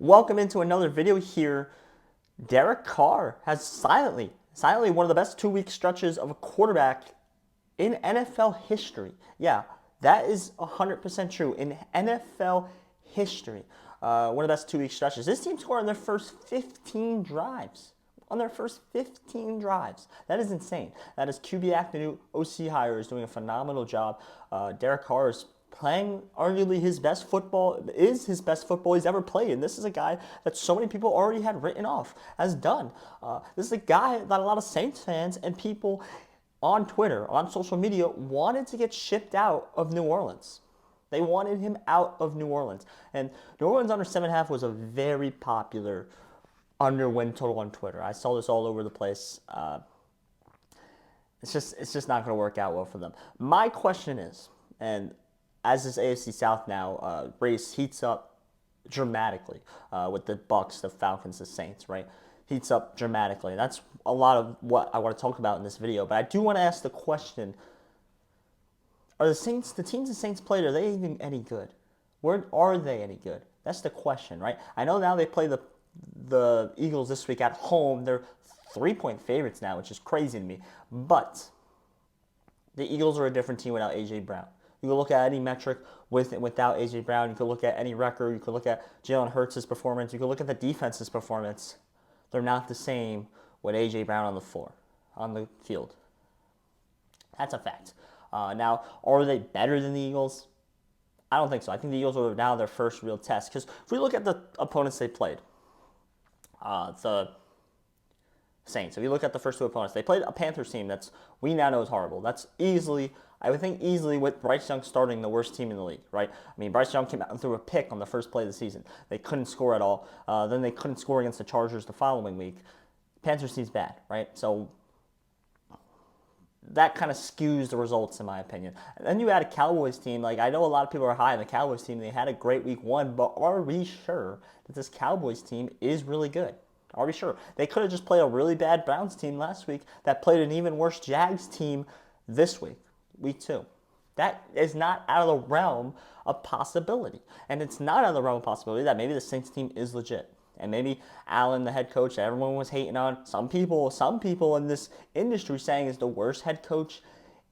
Welcome into another video here. Derek Carr has silently one of the best 2-week stretches of a quarterback in NFL history. Yeah, that is 100% true. In NFL history, one of the best 2-week stretches. This team scored on their first 15 drives. On their first 15 drives. That is insane. That is Kubiak, the new OC hire, is doing a phenomenal job. Derek Carr is playing arguably his best football he's ever played. And this is a guy that so many people already had written off as done. This is a guy that a lot of Saints fans and people on Twitter, on social media, wanted to get shipped out of New Orleans. They wanted him out of New Orleans. And New Orleans under 7.5 was a very popular under-win total on Twitter. I saw this all over the place. It's just not going to work out well for them. My question is, and as this AFC South now race heats up dramatically with the Bucks, the Falcons, the Saints, right? Heats up dramatically. That's a lot of what I want to talk about in this video. But I do want to ask the question: are the teams the Saints played, are they even any good? Where are they any good? That's the question, right? I know now they play the Eagles this week at home. They're 3-point favorites now, which is crazy to me. But the Eagles are a different team without A.J. Brown. You can look at any metric with and without A.J. Brown. You can look at any record. You can look at Jalen Hurts' performance. You can look at the defense's performance. They're not the same with A.J. Brown on the floor, on the field. That's a fact. Now, are they better than the Eagles? I don't think so. I think the Eagles are now their first real test. Because if we look at the opponents they played, the Saints. If you look at the first two opponents, they played a Panthers team that's we now know is horrible. That's easily, I would think easily with Bryce Young starting, the worst team in the league, right? I mean, Bryce Young came out and threw a pick on the first play of the season. They couldn't score at all. Then they couldn't score against the Chargers the following week. Panthers team's bad, right? So that kind of skews the results, in my opinion. And then you add a Cowboys team. Like, I know a lot of people are high on the Cowboys team. They had a great week 1, but are we sure that this Cowboys team is really good? Are we sure? They could have just played a really bad Browns team last week that played an even worse Jags team this week, week 2. That is not out of the realm of possibility. And it's not out of the realm of possibility that maybe the Saints team is legit. And maybe Allen, the head coach that everyone was hating on, some people in this industry saying is the worst head coach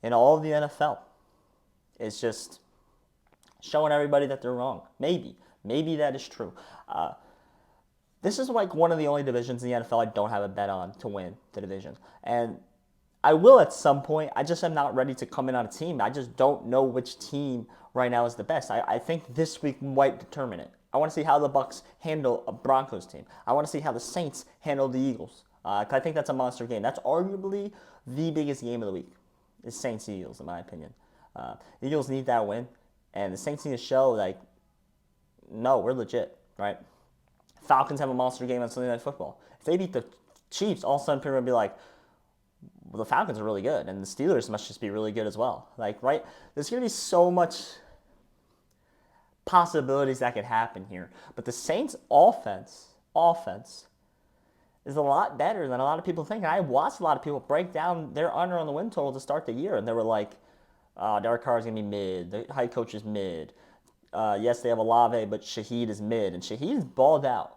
in all of the NFL. It's just showing everybody that they're wrong. Maybe that is true. This is like one of the only divisions in the NFL I don't have a bet on to win the division. And I will at some point. I just am not ready to come in on a team. I just don't know which team right now is the best. I think this week might determine it. I want to see how the Bucks handle a Broncos team. I want to see how the Saints handle the Eagles. I think that's a monster game. That's arguably the biggest game of the week, is Saints Eagles, in my opinion. The Eagles need that win. And the Saints need to show, like, no, we're legit, right? Falcons have a monster game on Sunday Night Football. If they beat the Chiefs, all of a sudden people are going to be like, well, the Falcons are really good, and the Steelers must just be really good as well. Like, right? There's going to be so much possibilities that could happen here. But the Saints' offense is a lot better than a lot of people think. And I watched a lot of people break down their under on the win total to start the year, and they were like, Derek Carr is going to be mid. The head coach is mid. Yes, they have Olave, but Shaheed is mid, and Shaheed is balled out.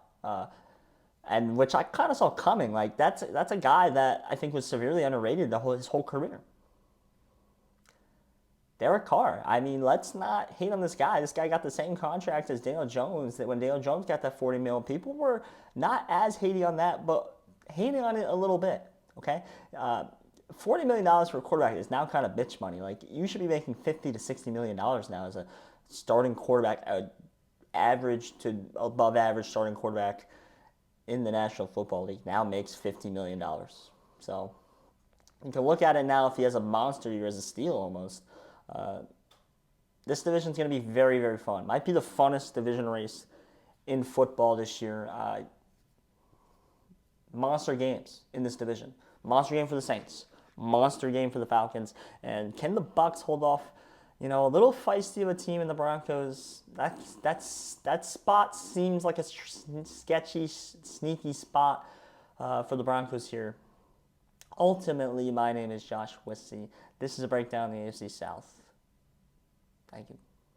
And which I kind of saw coming. Like, that's a guy that I think was severely underrated his whole career. Derek Carr. I mean, let's not hate on this guy. This guy got the same contract as Daniel Jones. That when Daniel Jones got that $40 million, people were not as hating on that, but hating on it a little bit. Okay, $40 million for a quarterback is now kind of bitch money. Like, you should be making $50 to $60 million now as a starting quarterback, average to above average starting quarterback in the National Football League now makes $50 million. So you can look at it now if he has a monster year as a steal almost. This division is going to be very, very fun. Might be the funnest division race in football this year. Monster games in this division. Monster game for the Saints. Monster game for the Falcons. And can the Bucks hold off? You know, a little feisty of a team in the Broncos. That spot seems like a sketchy, sneaky spot for the Broncos here. Ultimately, my name is Josh Wissey. This is a breakdown of the AFC South. Thank you.